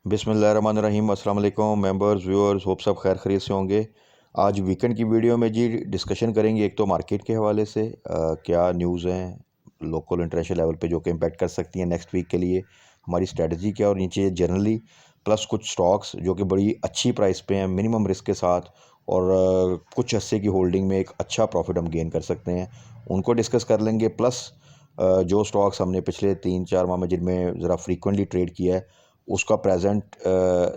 बिस्मिल्लाहिर्रहमानिर्रहीम। अस्सलाम वालेकुम मेंबर्स, व्यूअर्स, होप सब खैर खैरियत से होंगे। आज वीकेंड की वीडियो में जी डिस्कशन करेंगे एक तो मार्केट के हवाले से क्या न्यूज़ हैं लोकल इंटरनेशनल लेवल पे जो कि इम्पेक्ट कर सकती हैं नेक्स्ट वीक के लिए, हमारी स्ट्रेटजी क्या और नीचे जनरली, प्लस कुछ स्टॉक्स जो कि बड़ी अच्छी प्राइस पे हैं मिनिमम रिस्क के साथ और कुछ हिस्से की होल्डिंग में एक अच्छा प्रॉफिट हम गेन कर सकते हैं, उनको डिस्कस कर लेंगे। प्लस जो स्टॉक्स हमने पिछले 3-4 माह में जिनमें ज़रा फ्रीक्वेंटली ट्रेड किया है उसका प्रेजेंट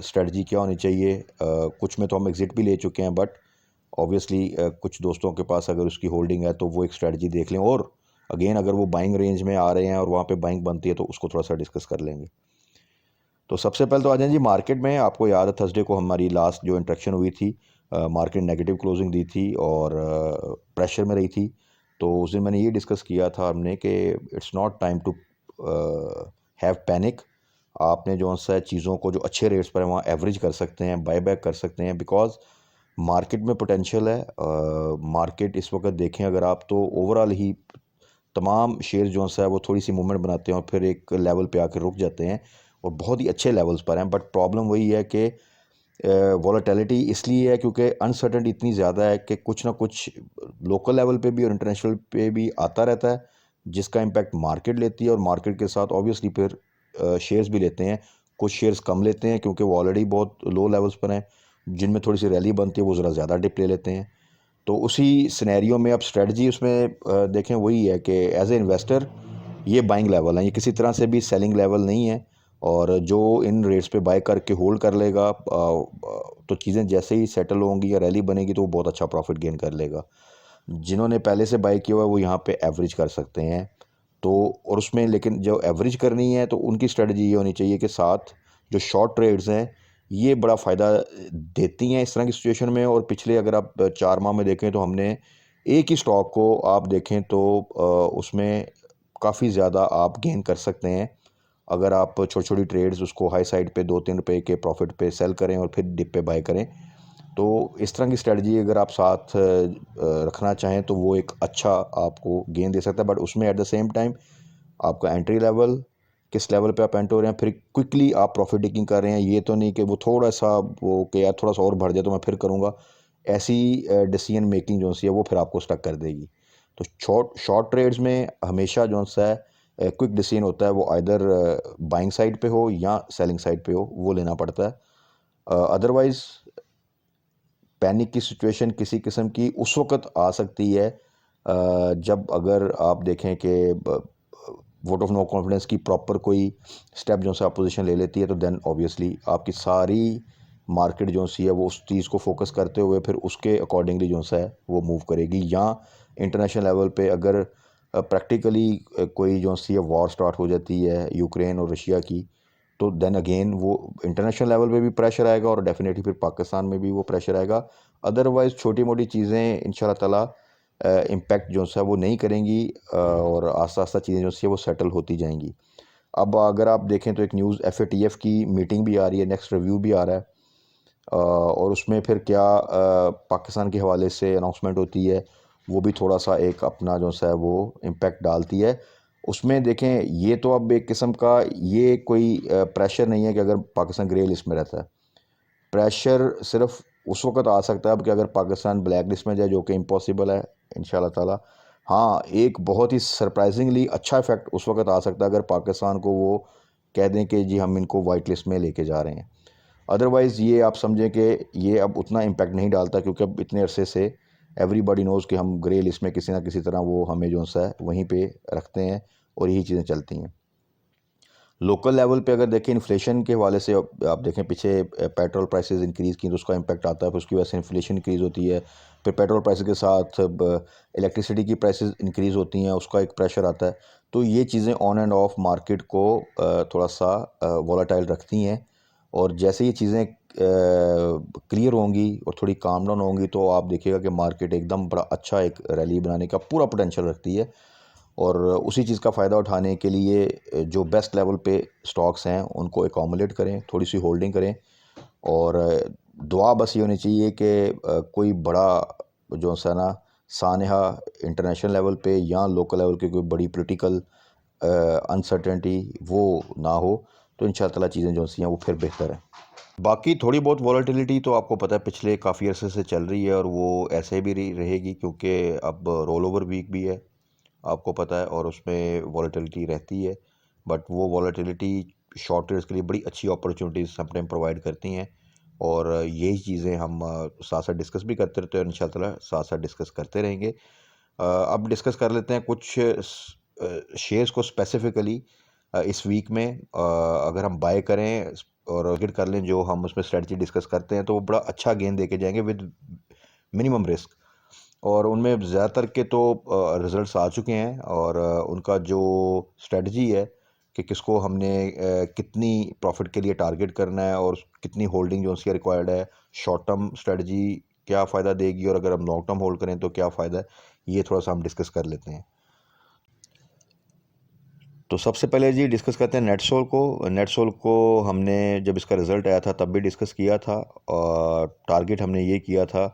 स्ट्रेटजी क्या होनी चाहिए। कुछ में तो हम एग्ज़िट भी ले चुके हैं, बट ऑब्वियसली कुछ दोस्तों के पास अगर उसकी होल्डिंग है तो वो एक स्ट्रेटजी देख लें, और अगेन अगर वो बाइंग रेंज में आ रहे हैं और वहाँ पे बाइंग बनती है तो उसको थोड़ा सा डिस्कस कर लेंगे। तो सबसे पहले तो आ जाए जी मार्केट में। आपको याद है थर्सडे को हमारी लास्ट जो इंट्रैक्शन हुई थी, मार्केट नेगेटिव क्लोजिंग दी थी और प्रेशर में रही थी। तो उस दिन मैंने ये डिस्कस किया था हमने कि it's not time to have panic. आपने जो सा चीज़ों को जो अच्छे रेट्स पर है वहाँ एवरेज कर सकते हैं, बाय बैक कर सकते हैं, बिकॉज मार्केट में पोटेंशियल है। मार्केट इस वक्त देखें अगर आप तो ओवरऑल ही तमाम शेयर जो सा है वो थोड़ी सी मूवमेंट बनाते हैं और फिर एक लेवल पे आकर रुक जाते हैं और बहुत ही अच्छे लेवल्स पर हैं। बट प्रॉब्लम वही है कि वॉलेटिलिटी इसलिए है क्योंकि अनसर्टेनिटी इतनी ज़्यादा है कि कुछ ना कुछ लोकल लेवल पे भी और इंटरनेशनल पे भी आता रहता है जिसका इम्पैक्ट मार्केट लेती है, और मार्केट के साथ ऑब्वियसली फिर शेयर्स भी लेते हैं। कुछ शेयर्स कम लेते हैं क्योंकि वो ऑलरेडी बहुत लो लेवल्स पर हैं, जिनमें थोड़ी सी रैली बनती है वो ज़रा ज़्यादा डिप ले लेते हैं। तो उसी सिनेरियो में अब स्ट्रेटजी उसमें देखें वही है कि एज ए इन्वेस्टर ये बाइंग लेवल है, ये किसी तरह से भी सेलिंग लेवल नहीं है। और जो इन रेट्स पे बाय करके होल्ड कर लेगा तो चीज़ें जैसे ही सेटल होंगी या रैली बनेगी तो वो बहुत अच्छा प्रॉफिट गेन कर लेगा। जिन्होंने पहले से बाय किया हुआ है वो यहाँ पे एवरेज कर सकते हैं। तो और उसमें लेकिन जो एवरेज करनी है तो उनकी स्ट्रेटजी ये होनी चाहिए कि साथ जो शॉर्ट ट्रेड्स हैं ये बड़ा फ़ायदा देती हैं इस तरह की सिचुएशन में। और पिछले अगर आप 4 माह में देखें तो हमने एक ही स्टॉक को आप देखें तो उसमें काफ़ी ज़्यादा आप गेन कर सकते हैं अगर आप छोटी छोटी ट्रेड्स उसको हाई साइड पे 2-3 रुपए के प्रॉफिट पे सेल करें और फिर डिप पे बाय करें। तो इस तरह की स्ट्रेटजी अगर आप साथ रखना चाहें तो वो एक अच्छा आपको गेन दे सकता है। बट उसमें एट द सेम टाइम आपका एंट्री लेवल किस लेवल पे आप एंटर हो रहे हैं, फिर क्विकली आप प्रॉफिट टेकिंग कर रहे हैं, ये तो नहीं कि वो थोड़ा सा वो कि यार थोड़ा सा और बढ़ जाए तो मैं फिर करूँगा। ऐसी डिसीजन मेकिंग जो सी है वो फिर आपको स्टक कर देगी। तो शॉर्ट शॉर्ट ट्रेड्स में हमेशा जो सा है क्विक डिसीजन होता है, वो आइदर बाइंग साइड पे हो या सेलिंग साइड पे हो, वो लेना पड़ता है। अदरवाइज़ पैनिक की सिचुएशन किसी किस्म की उस वक़्त आ सकती है जब अगर आप देखें कि वोट ऑफ नो कॉन्फिडेंस की प्रॉपर कोई स्टेप जो सा अपोजिशन ले लेती है तो देन ऑब्वियसली आपकी सारी मार्केट जो सी है वो उस चीज़ को फोकस करते हुए फिर उसके अकॉर्डिंगली जो सा है वो मूव करेगी। या इंटरनेशनल लेवल पे अगर प्रैक्टिकली कोई जो सी है वॉर स्टार्ट हो जाती है यूक्रेन और रशिया की, तो देन अगेन वो इंटरनेशनल लेवल पे भी प्रेशर आएगा और डेफिनेटली फिर पाकिस्तान में भी वो प्रेशर आएगा। अदरवाइज़ छोटी मोटी चीज़ें इंशाल्लाह ताला इम्पैक्ट जो सा वो नहीं करेंगी और आस्ता आस्ता चीज़ें जो सी है वो सेटल होती जाएंगी। अब अगर आप देखें तो एक न्यूज़ FATF की मीटिंग भी आ रही है, नेक्स्ट रिव्यू भी आ रहा है और उसमें फिर क्या पाकिस्तान के हवाले से अनाउंसमेंट होती है वो भी थोड़ा सा एक अपना जो सा है वो इम्पैक्ट डालती है। उसमें देखें ये तो अब एक किस्म का ये कोई प्रेशर नहीं है कि अगर पाकिस्तान ग्रे लिस्ट में रहता है, प्रेशर सिर्फ उस वक्त आ सकता है अब कि अगर पाकिस्तान ब्लैक लिस्ट में जाए, जो कि इम्पॉसिबल है इंशाल्लाह ताला। हाँ, एक बहुत ही सरप्राइजिंगली अच्छा इफेक्ट उस वक्त आ सकता है अगर पाकिस्तान को वो कह दें कि जी हम इनको वाइट लिस्ट में लेके जा रहे हैं। अदरवाइज़ ये आप समझें कि ये अब उतना इम्पैक्ट नहीं डालता क्योंकि अब इतने अरसे से एवरीबॉडी नोज़ कि हम ग्रे लिस्ट में किसी ना किसी तरह वो हमें जो सा है वहीं पे रखते हैं और यही चीज़ें चलती हैं। लोकल लेवल पे अगर देखें इन्फ्लेशन के हवाले से आप देखें पीछे पेट्रोल प्राइसेस इंक्रीज़ की तो उसका इम्पैक्ट आता है, फिर उसकी वजह से इन्फ्लेशन इंक्रीज़ होती है। फिर पेट्रोल प्राइस के साथ इलेक्ट्रिसिटी की प्राइसेस इंक्रीज़ होती हैं, उसका एक प्रेशर आता है। तो ये चीज़ें ऑन एंड ऑफ मार्केट को थोड़ा सा वॉलेटाइल रखती हैं। और जैसे ये चीज़ें क्लियर होंगी और थोड़ी काम डाउन होंगी तो आप देखिएगा कि मार्केट एकदम बड़ा अच्छा एक रैली बनाने का पूरा पोटेंशियल रखती है। और उसी चीज़ का फ़ायदा उठाने के लिए जो बेस्ट लेवल पे स्टॉक्स हैं उनको एकॉमुलेट करें, थोड़ी सी होल्डिंग करें। और दुआ बस ये होनी चाहिए कि कोई बड़ा जो सा ना सानहा इंटरनेशनल लेवल पे या लोकल लेवल पे कोई बड़ी पॉलिटिकल अनसर्टेनिटी वो ना हो। तो इंशाल्लाह ताला चीज़ें जो सी हैं वो फिर बेहतर है। बाकी थोड़ी बहुत वॉलेटिलिटी तो आपको पता है पिछले काफ़ी अरसे से चल रही है और वो ऐसे भी रहेगी, क्योंकि अब रोल ओवर वीक भी है आपको पता है, और उसमें वॉलेटिलिटी रहती है। बट वो वॉलेटिलिटी शॉर्ट ट्रेड्स के लिए बड़ी अच्छी अपॉर्चुनिटीज़ समटाइम प्रोवाइड करती हैं, और यही चीज़ें हम साथ साथ डिस्कस भी करते रहते हैं, और इंशाल्लाह ताला साथ साथ डिस्कस करते रहेंगे। अब डिस्कस कर लेते हैं कुछ शेयर्स को स्पेसिफिकली इस वीक में अगर हम बाय करें और टारगेट कर लें, जो हम उसमें स्ट्रेटजी डिस्कस करते हैं, तो वो बड़ा अच्छा गेन दे के जाएंगे विद मिनिमम रिस्क। और उनमें ज़्यादातर के तो रिजल्ट्स आ चुके हैं, और उनका जो स्ट्रेटजी है कि किसको हमने कितनी प्रॉफिट के लिए टारगेट करना है और कितनी होल्डिंग जो उसकी रिक्वायर्ड है, शॉर्ट टर्म स्ट्रेटजी क्या फ़ायदा देगी, और अगर हम लॉन्ग टर्म होल्ड करें तो क्या फ़ायदा है, ये थोड़ा सा हम डिस्कस कर लेते हैं। तो सबसे पहले जी डिस्कस करते हैं नेटसोल को। नेटसोल को हमने जब इसका रिज़ल्ट आया था तब भी डिस्कस किया था, और टारगेट हमने ये किया था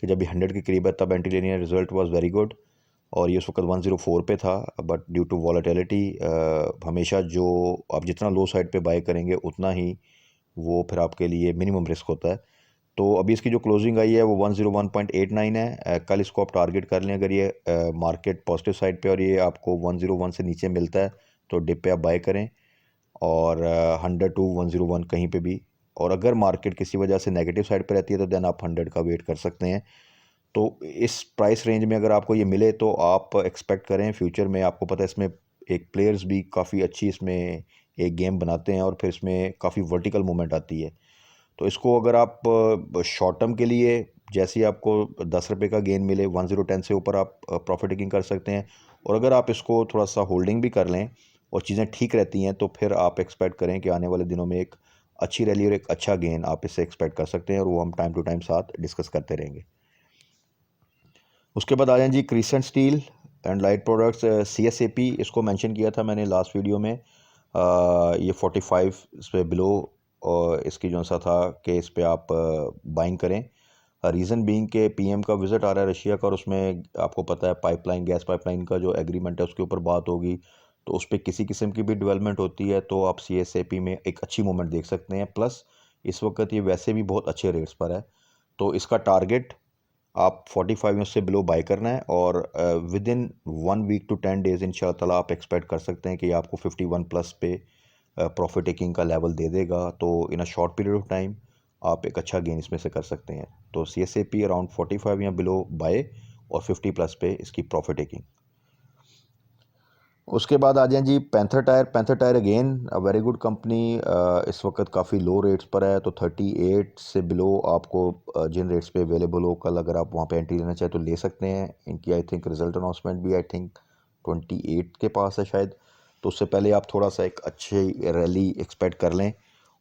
कि जब ये 100 के करीब है तब एंट्री लेनी है। रिज़ल्ट वाज वेरी गुड, और ये उस वक्त 104 पे था, बट ड्यू टू वॉलेटिलिटी हमेशा जो आप जितना लो साइड पे बाय करेंगे उतना ही वो फिर आपके लिए मिनिमम रिस्क होता है। तो अभी इसकी जो क्लोजिंग आई है वो 101.89 है। कल इसको आप टारगेट कर लें, अगर ये मार्केट पॉजिटिव साइड पे और ये आपको 101 से नीचे मिलता है तो डिप पे आप बाय करें, और 100 टू 101 कहीं पे भी। और अगर मार्केट किसी वजह से नेगेटिव साइड पे रहती है तो देन आप 100 का वेट कर सकते हैं। तो इस प्राइस रेंज में अगर आपको ये मिले तो आप एक्सपेक्ट करें फ्यूचर में। आपको पता है इसमें एक प्लेयर्स भी काफ़ी अच्छी इसमें एक गेम बनाते हैं, और फिर इसमें काफ़ी वर्टिकल मूवमेंट आती है। तो इसको अगर आप शॉर्ट टर्म के लिए जैसे ही आपको 10 रुपये का गेन मिले 1010 से ऊपर आप प्रॉफिट टेकिंग कर सकते हैं। और अगर आप इसको थोड़ा सा होल्डिंग भी कर लें और चीज़ें ठीक रहती हैं तो फिर आप एक्सपेक्ट करें कि आने वाले दिनों में एक अच्छी रैली और एक अच्छा गेन आप इससे एक्सपेक्ट कर सकते हैं, और वो हम टाइम टू टाइम साथ डिस्कस करते रहेंगे। उसके बाद आ जाए जी crescent steel and light products, CSAP इसको मेंशन किया था मैंने लास्ट वीडियो में। ये 45 इस पे बिलो, और इसकी जो सा था कि इस पे आप बाइंग करें। रीज़न बीइंग के PM का विज़िट आ रहा है रशिया का, और उसमें आपको पता है पाइपलाइन गैस पाइपलाइन का जो एग्रीमेंट है उसके ऊपर बात होगी। तो उस पर किसी किस्म की भी डेवलपमेंट होती है तो आप CSAP में एक अच्छी मूवमेंट देख सकते हैं। प्लस इस वक्त ये वैसे भी बहुत अच्छे रेट्स पर है, तो इसका टारगेट आप 45 में उससे बिलो बाय करना है, और within 1 week to 10 days इंशाल्लाह ताला आप एक्सपेक्ट कर सकते हैं कि ये आपको 51 प्लस पे प्रॉफिट टेकिंग का लेवल दे देगा। तो in a short period of time आप एक अच्छा गेन इसमें से कर सकते हैं। तो CSAP अराउंड 45 या बिलो बाय, और 50 प्लस पे इसकी प्रॉफिट टेकिंग। उसके बाद आ जाएं जी Panther Tyre. Panther Tyre again very good company, इस वक्त काफ़ी लो रेट्स पर है, तो 38 से बिलो आपको जिन रेट्स पे अवेलेबल हो कल अगर आप वहाँ पे एंट्री लेना चाहें तो ले सकते हैं। इनकी आई थिंक रिजल्ट अनाउंसमेंट भी आई थिंक 28 के पास है शायद। तो उससे पहले आप थोड़ा सा एक अच्छी रैली एक्सपेक्ट कर लें,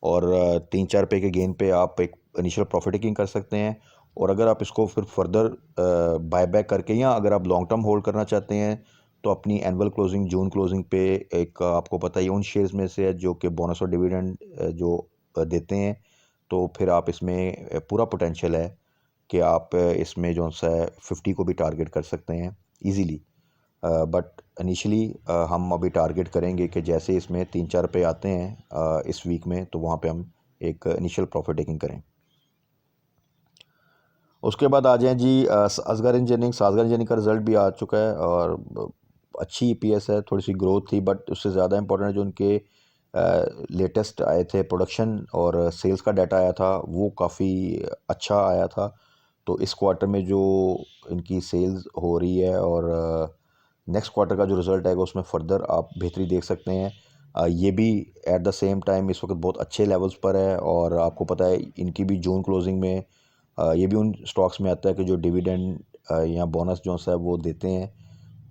और 3-4 रुपये के गेन पे आप एक इनिशियल प्रॉफिट टेकिंग कर सकते हैं। और अगर आप इसको फिर फर्दर बाय बैक करके, या अगर आप लॉन्ग टर्म होल्ड करना चाहते हैं तो अपनी एनुअल क्लोजिंग जून क्लोजिंग पे एक आपको पता ही उन शेयर्स में से है जो कि बोनस और डिविडेंड जो देते हैं। तो फिर आप इसमें पूरा पोटेंशियल है कि आप इसमें जो सा है 50 को भी टारगेट कर सकते हैं इजीली। बट इनिशियली हम अभी टारगेट करेंगे कि जैसे इसमें 3-4 रुपये आते हैं इस वीक में, तो वहाँ पे हम एक इनिशियल प्रॉफिट टेकिंग करें। उसके बाद आ जाएं जी असगर इंजीनियरिंग। सासगर इंजीनियरिंग का रिज़ल्ट भी आ चुका है, और अच्छी EPS है, थोड़ी सी ग्रोथ थी, बट उससे ज़्यादा इंपॉर्टेंट जो उनके लेटेस्ट आए थे प्रोडक्शन और सेल्स का डाटा आया था वो काफ़ी अच्छा आया था। तो इस क्वार्टर में जो इनकी सेल्स हो रही है, और नेक्स्ट क्वार्टर का जो रिज़ल्ट आएगा उसमें फ़र्दर आप बेहतरी देख सकते हैं। ये भी एट द सेम टाइम इस वक्त बहुत अच्छे लेवल्स पर है, और आपको पता है इनकी भी जून क्लोजिंग में ये भी उन स्टॉक्स में आता है कि जो डिविडेंड या बोनस जो सा है वो देते हैं।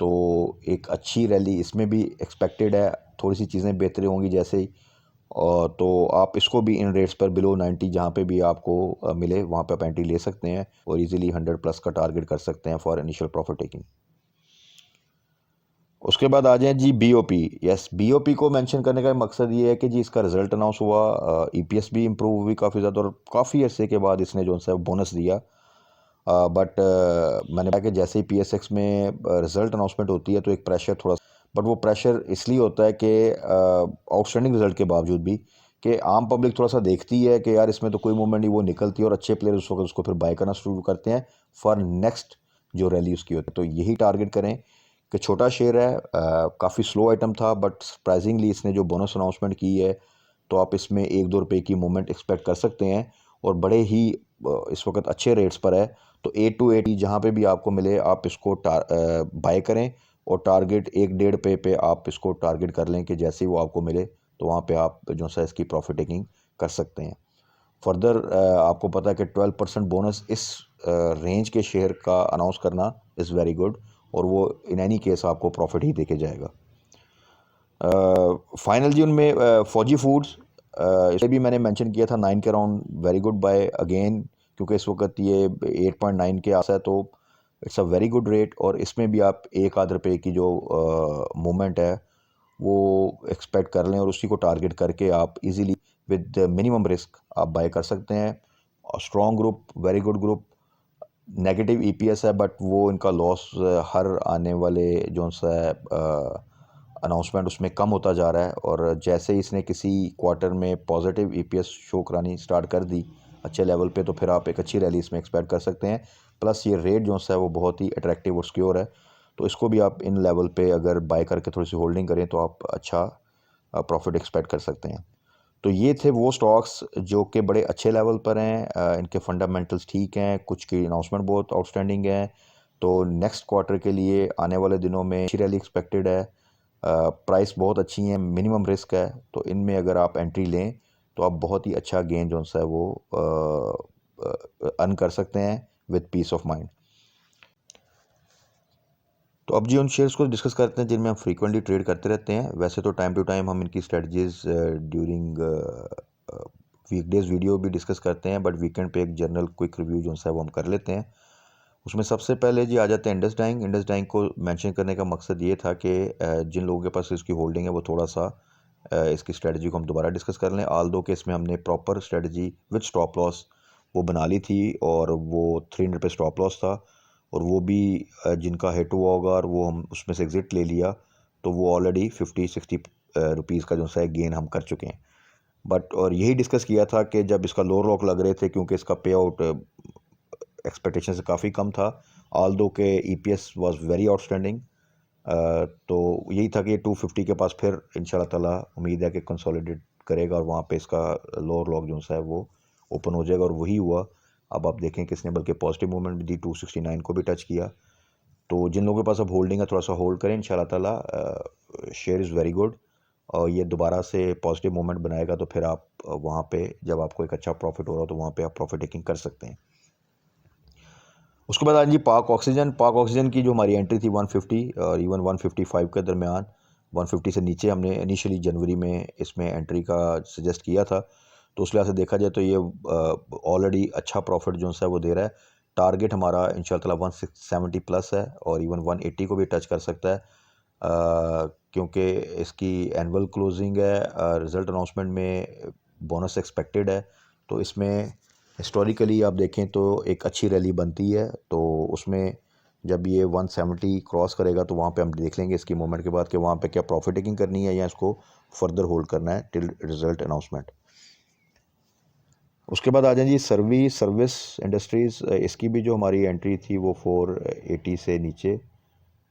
तो एक अच्छी रैली इसमें भी एक्सपेक्टेड है, थोड़ी सी चीज़ें बेहतर होंगी जैसे ही। और तो आप इसको भी इन रेट्स पर बिलो 90 जहाँ पे भी आपको मिले वहाँ पे आप एंट्री ले सकते हैं, और इजीली 100 प्लस का टारगेट कर सकते हैं फॉर इनिशियल प्रॉफिट टेकिंग। उसके बाद आ जाएं जी BOP। यस, BOP को मेंशन करने का मकसद ये है कि जी इसका रिज़ल्ट अनाउंस हुआ, EPS भी इम्प्रूव हुई काफ़ी ज़्यादा, और काफ़ी अरसे के बाद इसने जो सा बोनस दिया। बट मैंने कहा कि जैसे ही PSX में रिज़ल्ट अनाउंसमेंट होती है तो एक प्रेशर थोड़ा बट वो प्रेशर इसलिए होता है कि आउटस्टैंडिंग रिजल्ट के बावजूद भी कि आम पब्लिक थोड़ा सा देखती है कि यार इसमें तो कोई मूवमेंट नहीं, वो निकलती है और अच्छे प्लेयर उस वक्त उसको फिर बाय करना शुरू करते हैं फॉर नेक्स्ट जो रैली उसकी होती है। तो यही टारगेट करें कि छोटा शेयर है, काफ़ी स्लो आइटम था, बट सरप्राइजिंगली इसने जो बोनस अनाउंसमेंट की है तो आप इसमें 1-2 रुपये की मूवमेंट एक्सपेक्ट कर सकते हैं और बड़े ही इस वक्त अच्छे रेट्स पर है। तो 8 to 8 जहाँ पे भी आपको मिले आप इसको बाय करें और टारगेट 1-1.5 पे आप इसको टारगेट कर लें कि जैसे ही वो आपको मिले तो वहाँ पे आप जो सा इसकी प्रॉफिट टेकिंग कर सकते हैं। फर्दर आपको पता है कि 12% बोनस इस रेंज के शेयर का अनाउंस करना इज़ वेरी गुड और वो इन एनी केस आपको प्रॉफिट ही देके जाएगा। फाइनल जी उनमें फौजी फूड्स, इसे भी मैंने मेंशन किया था 9 के around, very good buy again, क्योंकि इस वक्त ये 8.9 के आसा है तो it's a very good rate और इसमें भी आप 1-8 रुपये की जो मूवमेंट है वो एक्सपेक्ट कर लें और उसी को टारगेट करके आप इजीली विद मिनिमम रिस्क आप बाय कर सकते हैं। Strong group, very good group, negative EPS है बट वो इनका लॉस हर आने वाले जो सा है अनाउंसमेंट उसमें कम होता जा रहा है और जैसे ही इसने किसी क्वार्टर में पॉजिटिव ईपीएस शो करानी स्टार्ट कर दी अच्छे लेवल पे तो फिर आप एक अच्छी रैली इसमें एक्सपेक्ट कर सकते हैं। प्लस ये रेट जो सा है वो बहुत ही अट्रैक्टिव और सिक्योर है, तो इसको भी आप इन लेवल पे अगर बाय करके थोड़ी सी होल्डिंग करें तो आप अच्छा प्रॉफिट एक्सपेक्ट कर सकते हैं। तो ये थे वो स्टॉक्स जो कि बड़े अच्छे लेवल पर हैं, इनके फंडामेंटल्स ठीक हैं, कुछ की अनाउंसमेंट बहुत आउटस्टैंडिंग है। तो नेक्स्ट क्वार्टर के लिए आने वाले दिनों में अच्छी रैली एक्सपेक्टेड है, प्राइस बहुत अच्छी है, मिनिमम रिस्क है, तो इनमें अगर आप एंट्री लें तो आप बहुत ही अच्छा गेन जो है वो अर्न कर सकते हैं विद पीस ऑफ माइंड। तो अब जी उन शेयर्स को डिस्कस करते हैं जिनमें हम फ्रीक्वेंटली ट्रेड करते रहते हैं। वैसे तो टाइम टू टाइम हम इनकी स्ट्रेटजीज ड्यूरिंग वीकडेज वीडियो भी डिस्कस करते हैं, बट वीकेंड पे एक जनरल क्विक रिव्यू जो है वो हम कर लेते हैं। उसमें सबसे पहले जी आ जाते हैं इंडस डाइंग। इंडस डाइंग को मेंशन करने का मकसद ये था कि जिन लोगों के पास इसकी होल्डिंग है वो थोड़ा सा इसकी स्ट्रेटजी को हम दोबारा डिस्कस कर लें। आल दो के इसमें हमने proper strategy with stop loss वो बना ली थी और वो 300 पे स्टॉप लॉस था और वो भी जिनका हिट हुआ होगा और वो हम उसमें से एग्ज़िट ले लिया तो वो ऑलरेडी 50-60 रुपीज़ का जो सा गेन हम कर चुके हैं। बट और यही डिस्कस किया था कि जब इसका लोअर लॉक लग रहे थे क्योंकि इसका पे आउट एक्सपेक्टेशन से काफ़ी कम था, ऑल दो के ईपीएस वाज वेरी आउटस्टैंडिंग, तो यही था कि 250 के पास फिर इंशाल्लाह ताला उम्मीद है कि कंसोलिडेट करेगा और वहाँ पे इसका लोअर लॉक जो सा है वो ओपन हो जाएगा और वही हुआ। अब आप देखें कि इसने बल्कि पॉजिटिव मूवमेंट भी दी, 269 को भी टच किया। तो जिन लोगों के पास अब होल्डिंग है थोड़ा सा होल्ड करें, इंशाल्लाह ताला शेयर इज़ वेरी गुड और ये दोबारा से पॉजिटिव मूवमेंट बनाएगा तो फिर आप वहाँ पे जब आपको एक अच्छा प्रॉफिट हो रहा हो तो वहाँ पे आप प्रॉफिट टेकिंग कर सकते हैं। उसके बाद आज जी पाक ऑक्सीजन की जो हमारी एंट्री थी 150 और इवन 155 के दरमियान, 150 से नीचे हमने इनिशियली जनवरी में इसमें एंट्री का सजेस्ट किया था, तो उस लिहाज से देखा जाए तो ये ऑलरेडी अच्छा प्रॉफिट जो है वो दे रहा है। टारगेट हमारा इंशाल्लाह 170 प्लस है और इवन 180 को भी टच कर सकता है, क्योंकि इसकी एनुअल क्लोजिंग है, रिज़ल्ट अनाउंसमेंट में बोनस एक्सपेक्टेड है, तो इसमें हिस्टोरिकली आप देखें तो एक अच्छी रैली बनती है। तो उसमें जब ये 170 क्रॉस करेगा तो वहाँ पे हम देख लेंगे इसकी मूवमेंट के बाद कि वहाँ पे क्या प्रॉफिट टेकिंग करनी है या इसको फर्दर होल्ड करना है टिल रिज़ल्ट अनाउंसमेंट। उसके बाद आ जाए जी सर्विस इंडस्ट्रीज़, इसकी भी जो हमारी एंट्री थी वो 480 से नीचे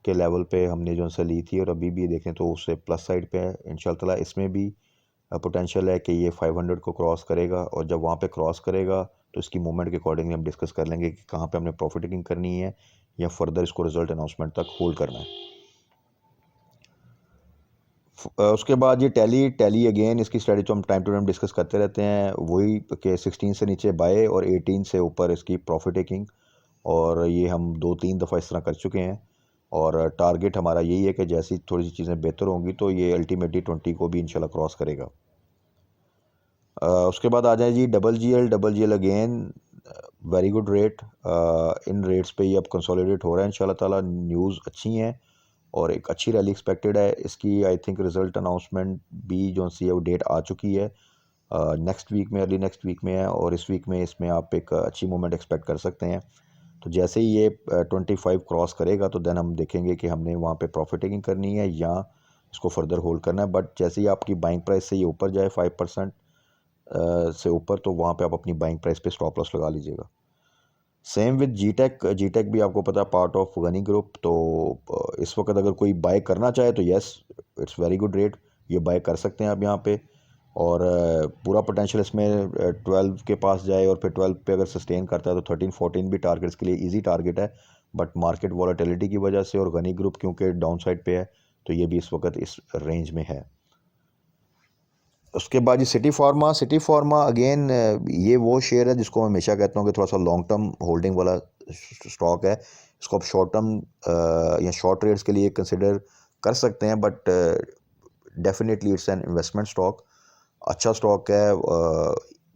के लेवल पे हमने जो सा ली थी और अभी भी देखें तो उससे प्लस साइड पे है। इंशाल्लाह ताला इसमें भी पोटेंशियल है कि ये 500 को क्रॉस करेगा और जब वहाँ पे क्रॉस करेगा तो इसकी मूवमेंट के अकॉर्डिंगली हम डिस्कस कर लेंगे कि कहाँ पे हमने प्रॉफिट टेकिंग करनी है या फर्दर इसको रिजल्ट अनाउंसमेंट तक होल्ड करना है। उसके बाद ये टैली अगेन इसकी स्ट्रेटजी तो हम टाइम टू टाइम डिस्कस करते रहते हैं, वही कि 16 से नीचे बाय और 18 से ऊपर इसकी प्रॉफिट टेकिंग, और ये हम 2-3 दफ़ा इस तरह कर चुके हैं और टारगेट हमारा यही है कि जैसी थोड़ी सी चीज़ें बेहतर होंगी तो ये अल्टीमेटली 20 को भी इंशाल्लाह क्रॉस करेगा। उसके बाद आ जाए जी double G L again very good rate, इन रेट्स पे ये अब कंसोलिडेट हो रहा है इंशाल्लाह ताला, न्यूज़ अच्छी हैं और एक अच्छी रैली एक्सपेक्टेड है इसकी। आई थिंक रिज़ल्ट अनाउंसमेंट भी जो सी है वो डेट आ चुकी है, नेक्स्ट वीक में, अर्ली नेक्स्ट वीक में है और इस वीक में इसमें आप एक अच्छी मूवमेंट एक्सपेक्ट कर सकते हैं। तो जैसे ही ये 25 क्रॉस करेगा तो देन हम देखेंगे कि हमने वहाँ पे प्रॉफिट टेकिंग करनी है या इसको फर्दर होल्ड करना है। बट जैसे ही आपकी बाइंग प्राइस से ये ऊपर जाए 5% से ऊपर, तो वहाँ पे आप अपनी बाइंग प्राइस पे स्टॉप लॉस लगा लीजिएगा। सेम विद जी टेक भी आपको पता है पार्ट ऑफ गनी ग्रुप। तो इस वक्त अगर कोई बाय करना चाहे तो yes, it's very good rate, ये बाय कर सकते हैं आप यहाँ पे। और पूरा पोटेंशियल इसमें 12 के पास जाए और फिर 12 पे अगर सस्टेन करता है तो 13-14 भी टारगेट्स के लिए इजी टारगेट है। बट मार्केट वॉलेटिलिटी की वजह से और गनी ग्रुप क्योंकि डाउन साइड पे है, तो ये भी इस वक्त इस रेंज में है। उसके बाद ये सिटी फार्मा अगेन ये वो शेयर है जिसको मैं हमेशा कहता हूँ कि थोड़ा सा लॉन्ग टर्म होल्डिंग वाला स्टॉक है। इसको आप शॉर्ट टर्म या शॉर्ट ट्रेड्स के लिए कंसिडर कर सकते हैं, but definitely it's an investment stock. अच्छा स्टॉक है,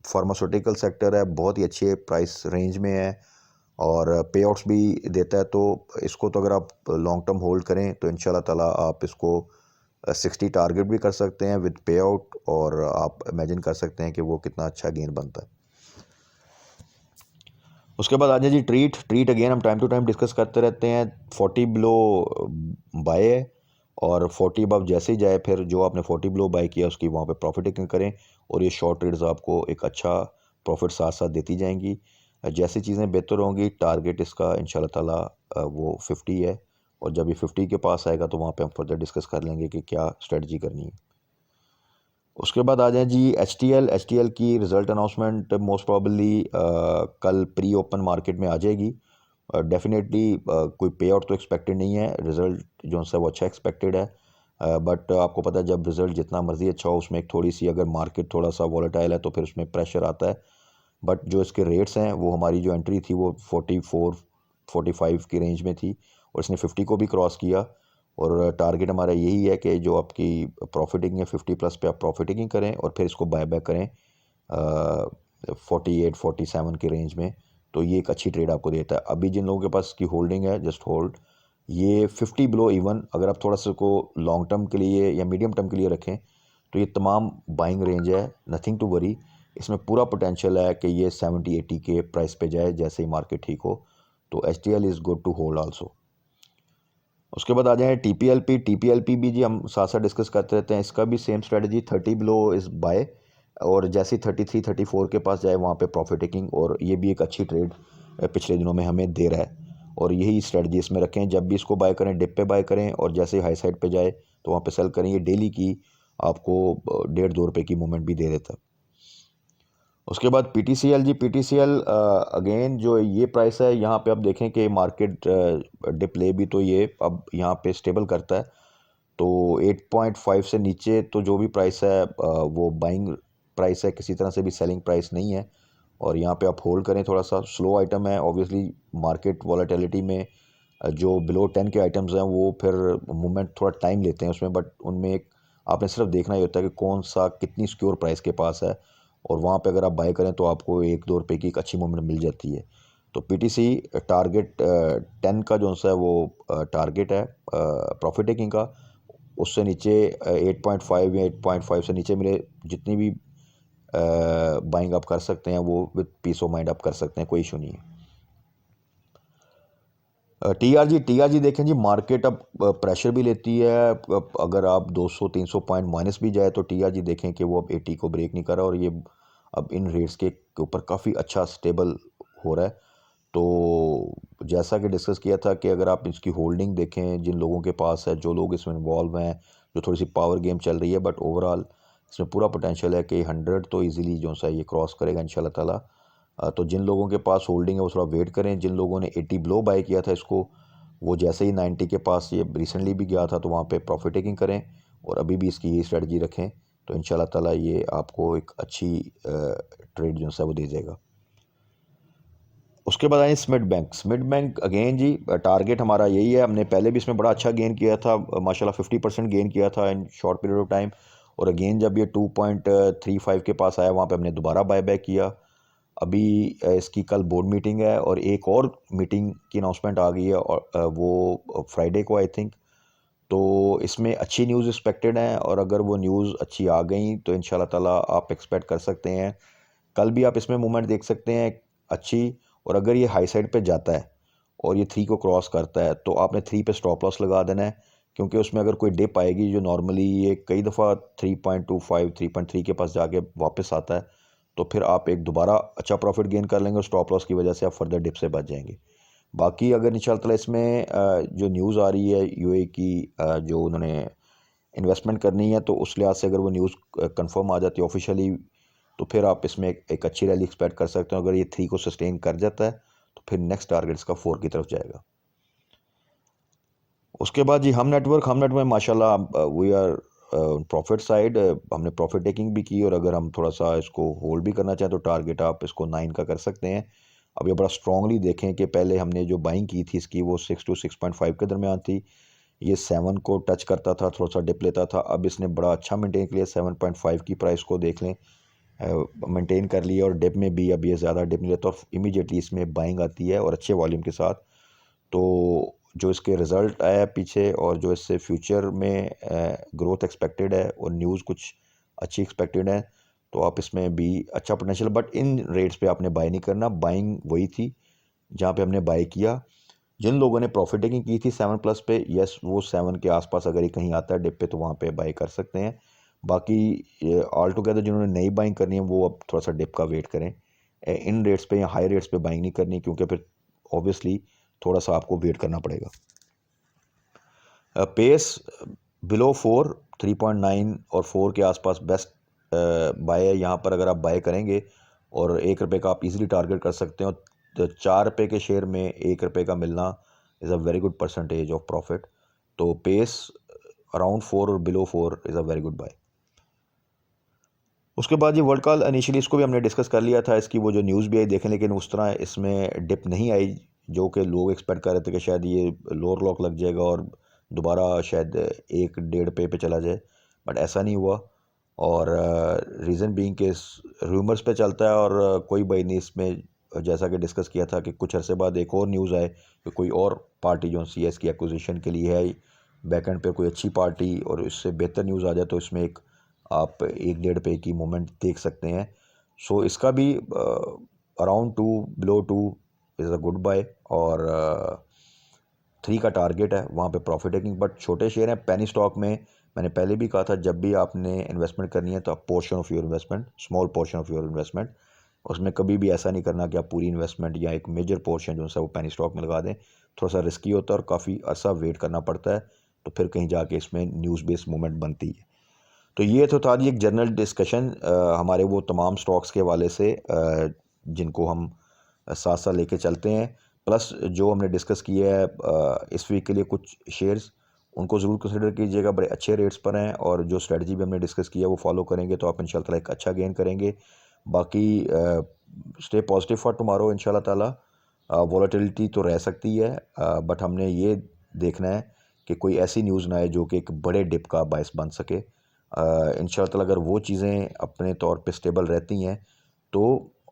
फार्मास्यूटिकल सेक्टर है, बहुत ही अच्छे प्राइस रेंज में है और पे आउट्स भी देता है। तो इसको तो अगर आप लॉन्ग टर्म होल्ड करें तो इंशाल्लाह ताला आप इसको 60 टारगेट भी कर सकते हैं विद पे आउट, और आप इमेजिन कर सकते हैं कि वो कितना अच्छा गेन बनता है। उसके बाद आ जाए जी ट्रीट अगेन हम टाइम टू टाइम डिस्कस करते रहते हैं। 40 बिलो बाय है और 40 अबव जैसे ही जाए फिर जो आपने 40 बिलो बाय किया उसकी वहाँ पे प्रॉफिट टेकिंग करें, और ये शॉर्ट ट्रेड्स आपको एक अच्छा प्रॉफिट साथ साथ देती जाएंगी। जैसी चीज़ें बेहतर होंगी टारगेट इसका इंशाल्लाह ताला वो 50 है, और जब ये 50 के पास आएगा तो वहाँ पे हम फर्दर डिस्कस कर लेंगे कि क्या स्ट्रेटजी करनी है। उसके बाद आ जाए जी एच टी एल की रिज़ल्ट अनाउंसमेंट मोस्ट प्रॉबली कल प्री ओपन मार्केट में आ जाएगी। डेफिनेटली कोई पे आउट तो एक्सपेक्टेड नहीं है, रिज़ल्ट जो है वो अच्छा एक्सपेक्टेड है। बट आपको पता है जब रिज़ल्ट जितना मर्ज़ी अच्छा हो उसमें एक थोड़ी सी अगर मार्केट थोड़ा सा वॉलेटाइल है तो फिर उसमें प्रेशर आता है। बट जो इसके रेट्स हैं वो हमारी जो एंट्री थी वो 44-45 की रेंज में थी और इसने 50 को भी क्रॉस किया। और टारगेट हमारा यही है कि जो आपकी प्रॉफिटिंग है 50 प्लस पे आप प्रॉफिटिंग करें और फिर इसको बाय बैक करें 48-47 की रेंज में। तो ये एक अच्छी ट्रेड आपको देता है। अभी जिन लोगों के पास की होल्डिंग है जस्ट होल्ड, ये 50 बिलो इवन अगर आप थोड़ा सा को लॉन्ग टर्म के लिए या मीडियम टर्म के लिए रखें तो ये तमाम बाइंग रेंज है, नथिंग टू वरी। इसमें पूरा पोटेंशियल है कि ये 70-80 के प्राइस पे जाए जैसे ही मार्केट ठीक हो। तो H T L is good to hold also. उसके बाद आ जाए टी पी एल पी भी जी हम साथ साथ डिस्कस करते रहते हैं। इसका भी same strategy 30 below is by, और जैसे ही 33-34 के पास जाए वहाँ पे प्रॉफिट टेकिंग, और ये भी एक अच्छी ट्रेड पिछले दिनों में हमें दे रहा है। और यही स्ट्रेटजी इसमें रखें, जब भी इसको बाय करें डिप पे बाय करें और जैसे ही हाई साइड पे जाए तो वहाँ पे सेल करें। ये डेली की आपको 1.5-2 रुपये की मूवमेंट भी दे देता है। उसके बाद P T C L again जो ये प्राइस है यहाँ पे आप देखें कि मार्केट डिप ले भी तो ये अब यहाँ पे स्टेबल करता है। तो 8.5 से नीचे तो जो भी प्राइस है वो बाइंग प्राइस है, किसी तरह से भी सेलिंग प्राइस नहीं है। और यहाँ पे आप होल्ड करें, थोड़ा सा स्लो आइटम है ऑब्वियसली मार्केट वॉलेटिलिटी में। जो बिलो 10 के आइटम्स हैं वो फिर मूवमेंट थोड़ा टाइम लेते हैं उसमें, बट उनमें एक आपने सिर्फ देखना ही होता है कि कौन सा कितनी सिक्योर प्राइस के पास है, और वहाँ पे अगर आप बाय करें तो आपको 1-2 रुपये की एक अच्छी मूवमेंट मिल जाती है। तो पी टी सी टारगेट 10 का जो है वो टारगेट है प्रॉफिट टेकिंग का। उससे नीचे 8.5 या 8.5 से नीचे मिले जितनी भी बाइंग आप कर सकते हैं वो विद पीस ऑफ माइंड आप कर सकते हैं, कोई इशू नहीं है। टी आर जी देखें जी मार्केट अब प्रेशर भी लेती है। अगर आप 200-300 पॉइंट माइनस भी जाए तो टी आर जी देखें कि वो अब 80 को ब्रेक नहीं कर रहा, और ये अब इन रेट्स के ऊपर काफ़ी अच्छा स्टेबल हो रहा है। तो जैसा कि डिस्कस किया था कि अगर आप इसकी होल्डिंग देखें जिन लोगों के पास है, जो लोग इसमें इन्वॉल्व हैं, जो थोड़ी सी पावर गेम चल रही है, बट ओवरऑल इसमें पूरा पोटेंशियल है कि 100 तो इजीली जो सा ये क्रॉस करेगा इंशाल्लाह ताला। तो जिन लोगों के पास होल्डिंग है वो थोड़ा वेट करें। जिन लोगों ने 80 बिलो बाय किया था इसको, वो जैसे ही 90 के पास ये रिसेंटली भी गया था तो वहाँ पे प्रॉफिट टेकिंग करें, और अभी भी इसकी यही स्ट्रेटजी रखें। तो इंशाल्लाह ताला ये आपको एक अच्छी ट्रेड जो है वो दे जाएगा। उसके बाद आए स्मिड बैंक अगेन जी टारगेट हमारा यही है। हमने पहले भी इसमें बड़ा अच्छा गेन किया था, माशाल्लाह 50% गेन किया था in short period of time. और अगेन जब ये 2.35 के पास आया वहाँ पे हमने दोबारा बाय बैक किया। अभी इसकी कल बोर्ड मीटिंग है और एक और मीटिंग की अनाउंसमेंट आ गई है, और वो फ्राइडे को आई थिंक। तो इसमें अच्छी न्यूज़ एक्सपेक्टेड है, और अगर वो न्यूज़ अच्छी आ गई तो इंशाल्लाह ताला आप एक्सपेक्ट कर सकते हैं कल भी आप इसमें मूवमेंट देख सकते हैं अच्छी। और अगर ये हाई साइड पे जाता है और ये 3 को क्रॉस करता है तो आपने 3 पे स्टॉप लॉस लगा देना है, क्योंकि उसमें अगर कोई डिप आएगी जो नॉर्मली ये कई दफ़ा 3.25 3.3 के पास जाके वापस आता है, तो फिर आप एक दोबारा अच्छा प्रॉफिट गेन कर लेंगे और स्टॉप लॉस की वजह से आप फर्दर डिप से बच जाएंगे। बाकी अगर इंशाल्लाह ताला इसमें जो न्यूज़ आ रही है यूएई की, जो उन्होंने इन्वेस्टमेंट करनी है, तो उस लिहाज से अगर वो न्यूज़ कंफर्म आ जाती है ऑफिशियली, तो फिर आप इसमें एक अच्छी रैली एक्सपेक्ट कर सकते हो। अगर ये 3 को सस्टेन कर जाता है तो फिर नेक्स्ट टारगेट इसका 4 की तरफ जाएगा। उसके बाद जी हम नेटवर्क में माशाल्लाह वी आर प्रॉफिट साइड, हमने प्रॉफिट टेकिंग भी की, और अगर हम थोड़ा सा इसको होल्ड भी करना चाहें तो टारगेट आप इसको 9 का कर सकते हैं। अब ये बड़ा स्ट्रांगली देखें कि पहले हमने जो बाइंग की थी इसकी वो 6 to 6.5 के दरमियान थी, ये 7 को टच करता था, थोड़ा सा डिप लेता था, अब इसने बड़ा अच्छा मेंटेन किया। 7.5 की प्राइस को देख लें, मेंटेन कर लिया, और डिप में भी अब ये ज़्यादा डिप नहीं लेता और इमीडिएटली इसमें बाइंग आती है और अच्छे वॉल्यूम के साथ। तो जो इसके रिज़ल्ट आया पीछे और जो इससे फ्यूचर में ग्रोथ एक्सपेक्टेड है और न्यूज़ कुछ अच्छी एक्सपेक्टेड है, तो आप इसमें भी अच्छा पोटेंशियल, बट इन रेट्स पे आपने बाय नहीं करना। बाइंग वही थी जहाँ पे हमने बाय किया। जिन लोगों ने प्रॉफिट टेकिंग की थी 7+ पे, यस वो 7 के आसपास अगर ये कहीं आता है डिप पे तो वहाँ पे बाय कर सकते हैं। बाकी ऑल टुगेदर जिन्होंने नई बाइंग करनी है वो अब थोड़ा सा डिप का वेट करें। इन रेट्स पे या हाई रेट्स पे बाइंग नहीं करनी, क्योंकि फिर ऑब्वियसली थोड़ा सा आपको वेट करना पड़ेगा। पेस बिलो 4, 3.9 और 4 के आसपास बेस्ट बाय है। यहाँ पर अगर आप बाय करेंगे और ₹1 का आप इजीली टारगेट कर सकते हो, तो ₹4 के शेयर में ₹1 का मिलना is a very good percentage of profit. तो पेस अराउंड 4 और below 4 is a very good buy. उसके बाद ये वर्ल्ड कॉल इनिशियली इसको भी हमने डिस्कस कर लिया था, इसकी वो जो न्यूज़ भी आई देखें, लेकिन उस तरह इसमें डिप नहीं आई जो कि लोग एक्सपेक्ट कर रहे थे कि शायद ये लोअर लॉक लग जाएगा और दोबारा शायद 1-1.5 पे चला जाए, बट ऐसा नहीं हुआ। और रीज़न बीइंग कि रूमर्स पे चलता है और कोई भाई नहीं इसमें, जैसा कि डिस्कस किया था कि कुछ अरसे बाद एक और न्यूज़ आए कि कोई और पार्टी जो CS की एक्विजिशन के लिए है, बैकएंड पे कोई अच्छी पार्टी, और इससे बेहतर न्यूज़ आ जाए तो इसमें एक आप 1-1.5 की मूवमेंट देख सकते हैं। सो इसका भी around 2 below 2 is a good buy, और 3 का टारगेट है वहाँ पे प्रॉफिट टेकिंग, बट छोटे शेयर हैं। पेनी स्टॉक में मैंने पहले भी कहा था जब भी आपने इन्वेस्टमेंट करनी है तो आप portion of your investment, small portion of your investment, उसमें कभी भी ऐसा नहीं करना कि आप पूरी इन्वेस्टमेंट या एक मेजर पोर्शन जो है वो पेनी स्टॉक में लगा दें। थोड़ा सा रिस्की होता है और काफ़ी अर्सा वेट करना पड़ता है, तो फिर कहीं जाके इसमें न्यूज़ बेस्ड मूवमेंट बनती है। तो ये तो था जी एक जनरल डिस्कशन हमारे वो तमाम स्टॉक्स के हवाले से जिनको हम साथ साथ लेके चलते हैं, प्लस जो हमने डिस्कस किया है इस वीक के लिए कुछ शेयर्स, उनको ज़रूर कंसिडर कीजिएगा, बड़े अच्छे रेट्स पर हैं, और जो स्ट्रेटजी भी हमने डिस्कस किया वो फॉलो करेंगे तो आप इंशाल्लाह ताला एक अच्छा गेन करेंगे। बाकी स्टे पॉजिटिव फॉर टुमारो इंशाल्लाह ताला। वॉलेटिलिटी तो रह सकती है, बट हमने ये देखना है कि कोई ऐसी न्यूज़ ना आए जो कि एक बड़े डिप का बायस बन सके। इंशाल्लाह ताला अगर वो चीज़ें अपने तौर पे स्टेबल रहती हैं तो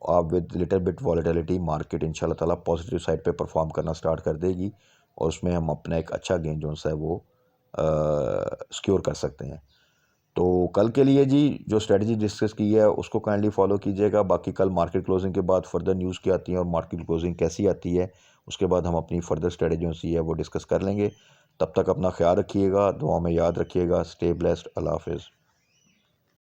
आप with little bit volatility market इंशाल्लाह ताला पॉजिटिव साइड पे परफॉर्म करना स्टार्ट कर देगी, और उसमें हम अपना एक अच्छा गेन जो है वो सिक्योर कर सकते हैं। तो कल के लिए जी जो स्ट्रेटजी डिस्कस की है उसको काइंडली फॉलो कीजिएगा। बाकी कल मार्केट क्लोजिंग के बाद फर्दर न्यूज़ क्या आती है और मार्केट क्लोजिंग कैसी आती है, उसके बाद हम अपनी फर्दर स्ट्रेटजी जो सी है वो डिस्कस कर लेंगे। तब तक अपना ख्याल रखिएगा, दुआ में याद रखिएगा। Stay blessed. अल्लाह हाफिज़।